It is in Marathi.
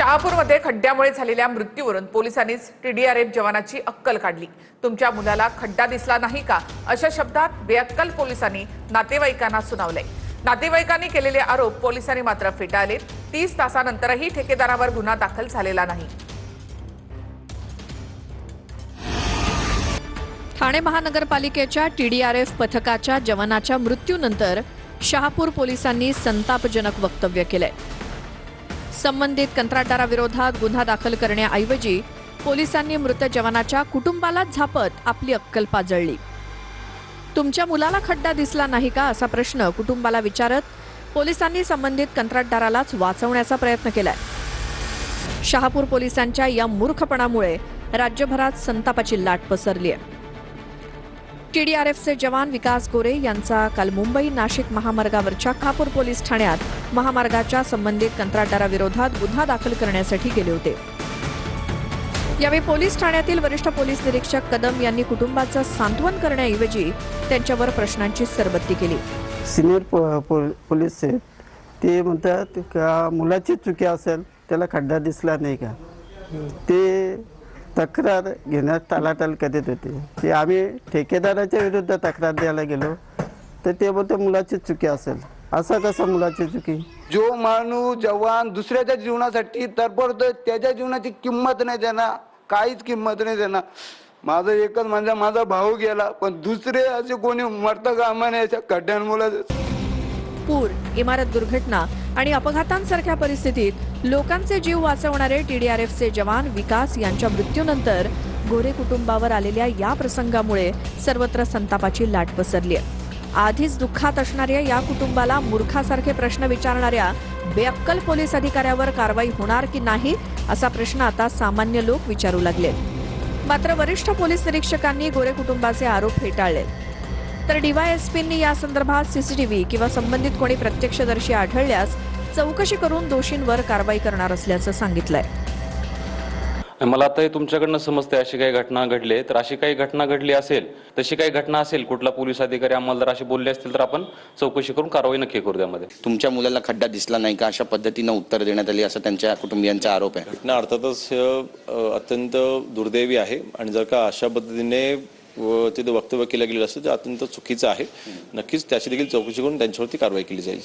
शहापूरमध्ये खड्ड्यामुळे झालेल्या मृत्यूवरून पोलिसांनीच TDRF जवानाची अक्कल काढली। तुमच्या मुलाला खड्डा दिसला नाही का अशा शब्दात बेअक्कल पोलिसांनी नातेवाईकांना सुनावले। नातेवाईकांनी केलेले आरोप पोलिसांनी मात्र फेटाळले। 30 तासानंतरही ठेकेदारावर गुन्हा दाखल झालेला नाही। ठाणे महानगरपालिकेच्या TDRF पथकाच्या जवानाच्या मृत्यूनंतर शहापूर पोलिसांनी संतापजनक वक्तव्य केले। संबंधित कंत्राटदाराविरोधात गुन्हा दाखल करण्याऐवजी पोलिसांनी मृत जवानाच्या कुटुंबाला झापत आपली अक्कल पाजळली। तुमच्या मुलाला खड्डा दिसला नाही का असा प्रश्न कुटुंबाला विचारत पोलिसांनी संबंधित कंत्राटदारालाच वाचवण्याचा प्रयत्न केलाय। शहापूर पोलिसांच्या या मूर्खपणामुळे राज्यभरात संतापाची लाट पसरली आहे। TDRFचे जवान विकास गोरे यांचा काल मुंबई नाशिक महामार्गावरच्या शहापूर पोलीस ठाण्यात महामार्गाच्या संबंधित कंत्राटदाराविरोधात गुन्हा दाखल करण्यासाठी गेले होते। यावेळी पोलीस ठाण्यातील वरिष्ठ पोलीस निरीक्षक कदम यांनी कुटुंबाचं सांत्वन करण्याऐवजी त्यांच्यावर प्रश्नांची सरबत्ती केली। सिनियर पोलीस ते म्हणतात का मुलाची चुकी असेल, त्याला खड्डा दिसला नाही का, ते तक्रार घेण्यात टाळाटाळ करीत होते। ते आम्ही ठेकेदाराच्या विरुद्ध तक्रार द्यायला गेलो तर ते बोलते मुलाची चुकी असेल। असं कसं मुलाची चुकी? जो माणूस जवान दुसऱ्याच्या जीवनासाठी तडफडतो त्याच्या जीवनाची किंमत नाही देणार, काहीच किंमत नाही देणार। माझं एकच म्हणजे माझा भाऊ गेला, पण दुसरे असे कोणी मरतं कामा नये याच्या खड्ड्यांमुळे। पूर, इमारत दुर्घटना आणि अपघातांसारख्या परिस्थितीत लोकांचे जीव वाचवणारे TDRFचे जवान विकास यांच्या मृत्यूनंतर गोरे कुटुंबावर आलेल्या या प्रसंगामुळे सर्वत्र संतापाची लाट पसरली आहे। आधीच दुःखात असणाऱ्या या कुटुंबाला मूर्खासारखे प्रश्न विचारणाऱ्या बेअक्कल पोलीस अधिकाऱ्यावर कारवाई होणार की नाही असा प्रश्न आता सामान्य लोक विचारू लागले। मात्र वरिष्ठ पोलीस निरीक्षकांनी गोरे कुटुंबाचे आरोप फेटाळले। तर DYSPंनी या संदर्भात CCTV किंवा संबंधित कोणी प्रत्यक्षदर्शी आढळल्यास चौकशी करून दोषींवर कारवाई करणार असल्याचं सांगितलंय। मला आता तुमच्याकडनं समजते अशी काही घटना घडली तर अशी काही घटना घडली असेल, तशी काही घटना असेल, कुठला पोलीस अधिकारी आम्हाला जर असे बोलले असतील तर आपण चौकशी करून कारवाई नक्की करू त्यामध्ये। तुमच्या मुलाला खड्डा दिसला नाही का अशा पद्धतीनं उत्तर देण्यात आली असं त्यांच्या कुटुंबियांचा आरोप आहे। घटना अर्थातच अत्यंत दुर्दैवी आहे आणि जर का अशा पद्धतीने तिथे वक्तव्य केलं गेलं असेल तर अत्यंत चुकीचं आहे। नक्कीच त्याची देखील चौकशी करून त्यांच्यावरती कारवाई केली जाईल।